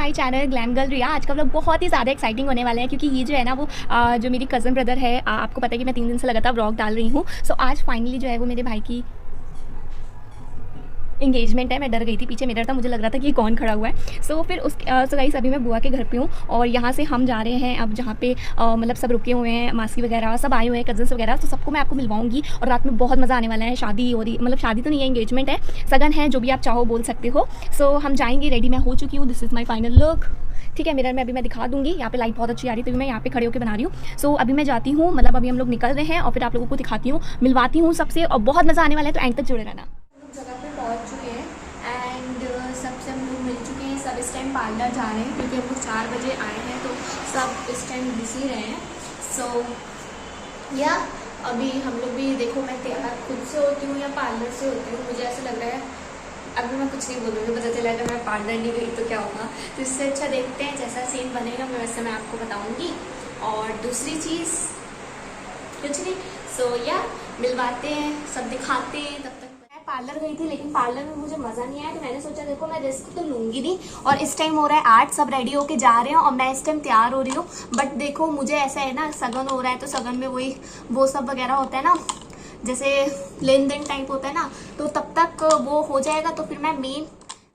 My channel glam girl रिया। आज का vlog बहुत ही ज़्यादा एक्साइटिंग होने वाला है क्योंकि ये जो है ना वो जो मेरी कज़न ब्रदर है, आपको पता है कि मैं 3 दिन से लगातार व्लॉग डाल रही हूँ। सो आज फाइनली जो है वो मेरे भाई की इंगेजमेंट है। मैं डर गई थी, पीछे मिरर था, मुझे लग रहा था कि कौन खड़ा हुआ है। सो फिर उस गाइस अभी मैं बुआ के घर पे हूँ और यहाँ से हम जा रहे हैं अब जहाँ पे मतलब सब रुके हुए हैं, मासी वगैरह सब आए हुए हैं, कजन्स वगैरह। तो सबको मैं आपको मिलवाऊंगी और रात में बहुत मज़ा आने वाला है। शादी हो रही, मतलब शादी तो नहीं है, इंगेजमेंट है, सगन है, जो भी आप चाहो बोल सकते हो। सो हम जाएंगे, रेडी मैं हो चुकी हूँ, this is my final look. ठीक है, मिरर में अभी मैं दिखा दूंगी। यहाँ पे लाइट बहुत अच्छी आ रही है तो मैं यहाँ पे खड़े होकर बना रही हूँ। सो अभी मैं जाती हूँ, मतलब अभी हम लोग निकल रहे हैं और फिर आप लोगों को दिखाती हूँ, मिलवाती हूँ सबसे, और बहुत मज़ा आने वाला है, तो एंड तक जुड़े रहना। हम लोग जगह पे पहुँच चुके हैं एंड सबसे हम लोग मिल चुके हैं। सब इस टाइम पार्लर जा रहे हैं क्योंकि हम लोग 4 बजे आए हैं, तो सब इस टाइम बिजी रहे हैं। सो या अभी हम लोग भी, देखो मैं तैयार खुद से होती हूँ या पार्लर से होती हूँ, मुझे ऐसा लग रहा है अभी मैं कुछ नहीं बोलूँगी, पता चला अगर मैं पार्लर नहीं गई तो क्या होगा। तो इससे अच्छा देखते हैं, जैसा सीन बनेगा मैं वैसे मैं आपको बताऊँगी। और दूसरी चीज़ कुछ नहीं, सो या मिलवाते हैं, सब दिखाते हैं। तब तक मैं पार्लर गई थी लेकिन पार्लर में मुझे मज़ा नहीं आया, तो मैंने सोचा देखो मैं रिस्क तो लूँगी नहीं। और इस टाइम हो रहा है 8, सब रेडी होके जा रहे हैं और मैं इस टाइम तैयार हो रही हूँ। बट देखो मुझे ऐसा है ना, सगन हो रहा है तो सगन में वही वो सब वगैरह होता है ना, जैसे लेन देन टाइप होता है ना, तो तब तक वो हो जाएगा तो फिर मैं मेन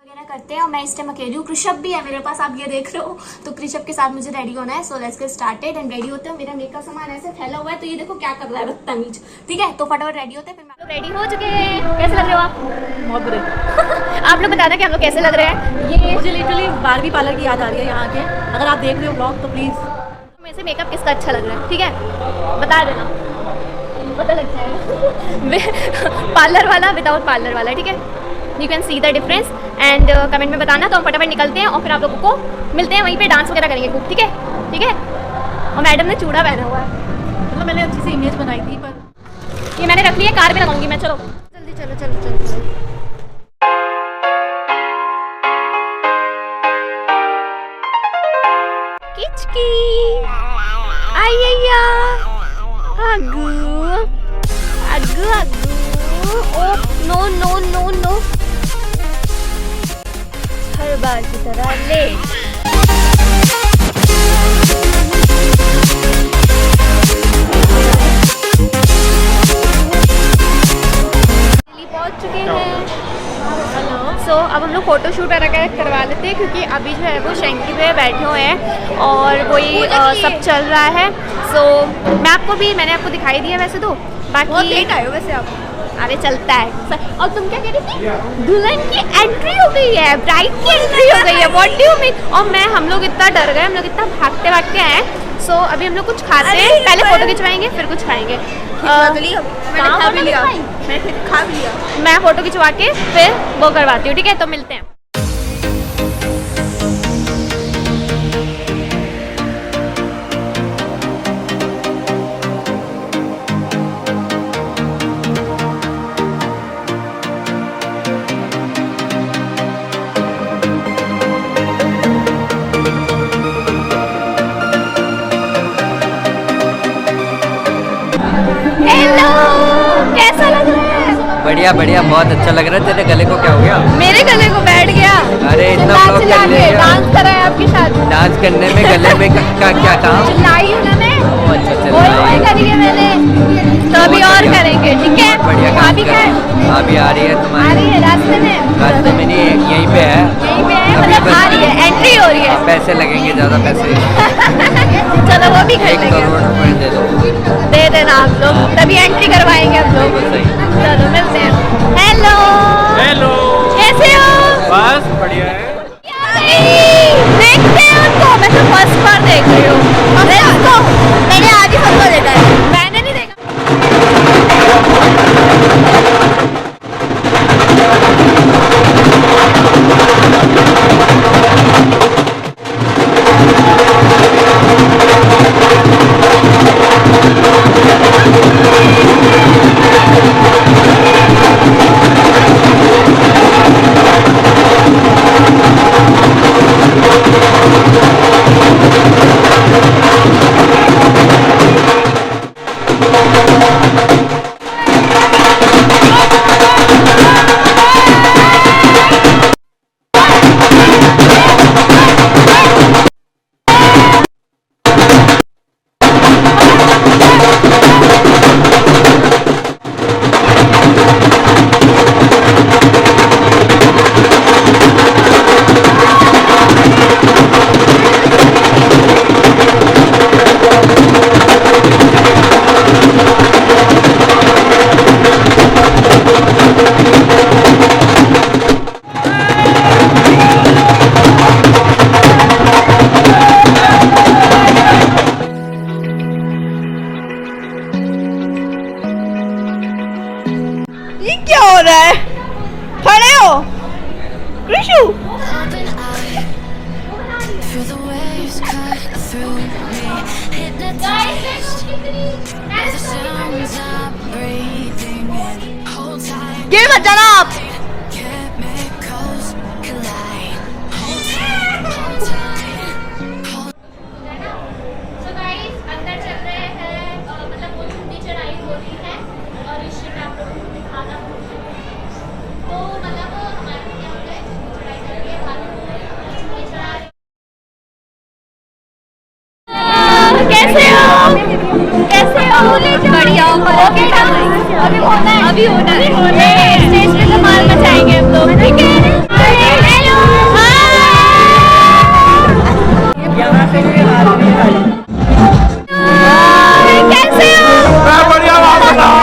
वगैरह करते हैं। और मैं इस टाइम अकेली हूँ, कृषभ भी है मेरे पास, आप ये देख रहे हो, तो कृषभ के साथ मुझे रेडी होना है। So let's get started and ready होते हैं। मेरा मेकअप सामान ऐसे फैला हुआ है तो ये देखो क्या कर रहा है बदतमीज। ठीक है, तो फटाफट रेडी होते हैं, फिर हम लोग रेडी हो चुके हैं। कैसे लग रहे हो आप? बहुत बुरे। आप लोग बता दें कि हम लोग कैसे लग रहे हैं। ये मुझे लिटरली बारहवीं पार्लर की याद आ रही है यहाँ के। अगर आप देख रहे हो ब्लॉग तो प्लीज़ मेरे से मेकअप किसका अच्छा लग रहा है, ठीक है, बता देना, पता लग जाएगा। पार्लर वाला विदाउट पार्लर वाला, ठीक है, you can see the difference and comment में बताना। तो हम फटाफट निकलते हैं और फिर आप लोगों को मिलते हैं वहीं पे, डांस वगैरह करेंगे खूब, ठीक है, ठीक है। और मैडम ने चूड़ा पहना हुआ है, मतलब मैंने अच्छी सी इमेज बनाई थी, पर ये मैंने रख लिया, कार में लगाऊंगी मैं। चलो जल्दी चलो चलो चलो चलो। किचकी आइया अगू अगू अगू, oh no no no no, हर बार की तरह ले। पहुंच चुके हैं। सो अब हम लोग फोटो शूट वगैरह करवा लेते हैं क्योंकि अभी जो है वो शेंकी पे बैठे हुए हैं और वही सब चल रहा है। सो मैंने आपको दिखाई दिया वैसे तो, बाकी लेट आए हो वैसे आप। अरे चलता है। और तुम क्या कह रही थी? दुल्हन की एंट्री हो गई है, ब्राइड की एंट्री हो गई है, व्हाट डू यू मीन? और हम लोग इतना डर गए, हम लोग इतना भागते भागते आए। सो अभी हम लोग कुछ खाते हैं, पहले फोटो खिंचवाएंगे फिर कुछ खाएंगे। मैं फोटो खिंचवा के फिर वो करवाती हूँ, ठीक है, तो मिलते हैं। हेलो, कैसा लग रहा है? बढ़िया बढ़िया, बहुत अच्छा लग रहा है। तेरे गले को क्या हो गया? मेरे गले को बैठ गया। अरे इतना ब्लॉग कर लिया। डांस करा है आपके साथ। डांस करने में गले में का क्या काम? चिल्लाई हूँ ना मैं। अच्छा ओए करी है मैंने, तो अभी और करेंगे, ठीक है। बढ़िया काम भाभी कर। भाभी आ रही है आ तुम्हारी? रही है रास्ते में। रास्ते में नहीं, यहीं पे है। यहीं पे है, अभी मतलब बस आ रही है, एंट्री हो रही है। पैसे लगेंगे, ज्यादा पैसे। चलो वो भी कर 1 लेंगे, करोड़ रुपए दे दो। दे देना आप लोग, तभी एंट्री करवाएंगे हम लोग। सही। चलो मिलते हैं। हेलो हेलो, कैसे हो? बस बढ़िया है। देखते हैं उनको, मैं तो फर्स्ट बार देख रही हूँ। मैंने आज ही सबको देखा है, मैंने नहीं देखा। रहा है? खड़े हो कृषु? Feel the waves cut through me, hypnotized by the sounds I'm breathing in. Hold tight, गिर मत जाना आप। chemicals collide. Hold tight, hold tight, hold. So guys, अंदर चल रहे हैं, मतलब वो ठंडी चढ़ाई हो रही है और इस पे आप लोगों को दिखाना तो मतलब हमारे क्या होता है चढ़ाई करके हाथ चढ़ा रहे। कैसे हो? कैसे हो? बढ़िया। ओके अभी होना है, अभी होना है। स्टेज पे धमाल मचाएंगे हम लोग, ठीक है? हेलो कैसे हो? मैं बढ़िया, आप बताओ।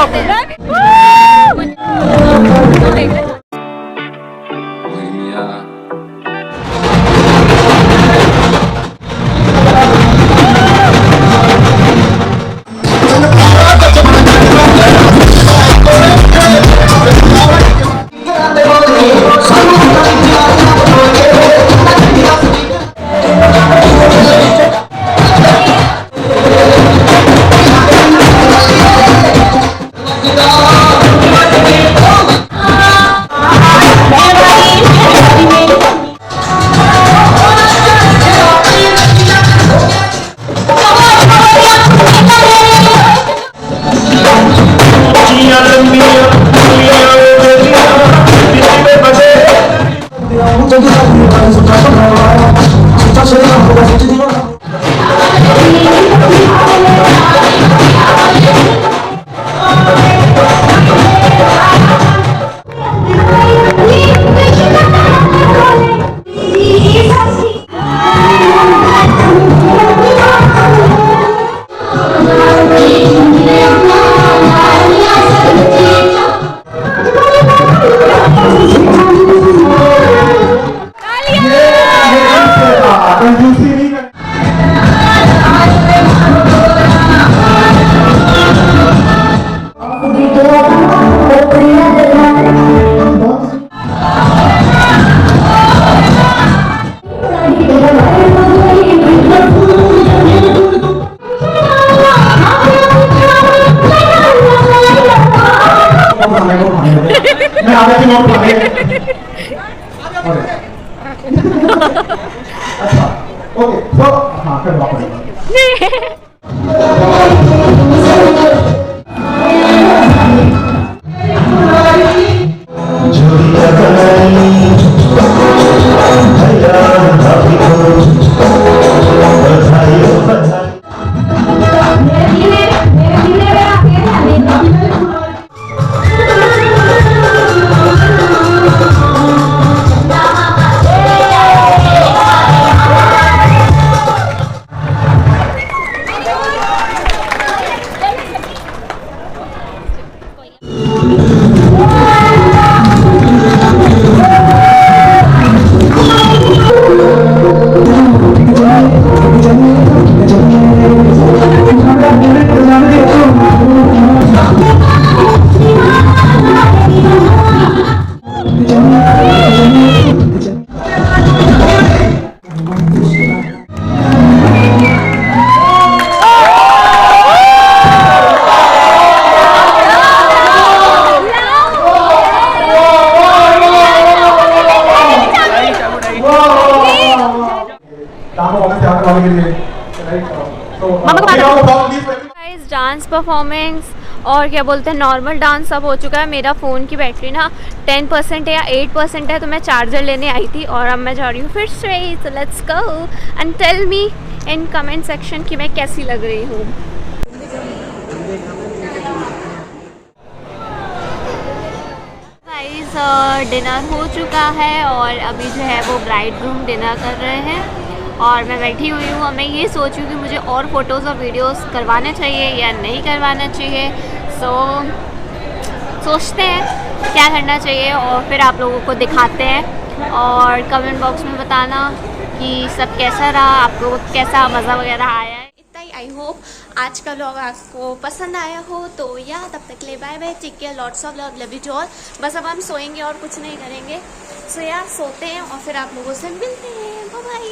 मैं आगे की नोट पढ़े। अच्छा ओके तो हाँ करवा पड़ेगा। डांस परफॉर्मेंस और क्या बोलते हैं नॉर्मल डांस सब हो चुका है। मेरा फ़ोन की बैटरी ना 10% है या 8% है, तो मैं चार्जर लेने आई थी और अब मैं जा रही हूँ फिर से। So let's go and tell me in comment section कि मैं कैसी लग रही हूँ। गाइस डिनर हो चुका है और अभी जो है वो ब्राइड ग्रूम डिनर कर रहे हैं और मैं बैठी हुई हूँ। मैं ये सोच रही हूँ कि मुझे और फ़ोटोज़ और वीडियोस करवाने चाहिए या नहीं करवाना चाहिए। सोचते हैं क्या करना चाहिए और फिर आप लोगों को दिखाते हैं और कमेंट बॉक्स में बताना कि सब कैसा रहा, आपको कैसा मज़ा वगैरह आया है। इतना ही आई होप आज का व्लॉग आपको पसंद आया हो। तो या तब तक के लिए bye bye, take care, lots of love, love you to all. बस अब हम सोएंगे और कुछ नहीं करेंगे। सो या सोते हैं और फिर आप लोगों से मिलते हैं। Bye bye.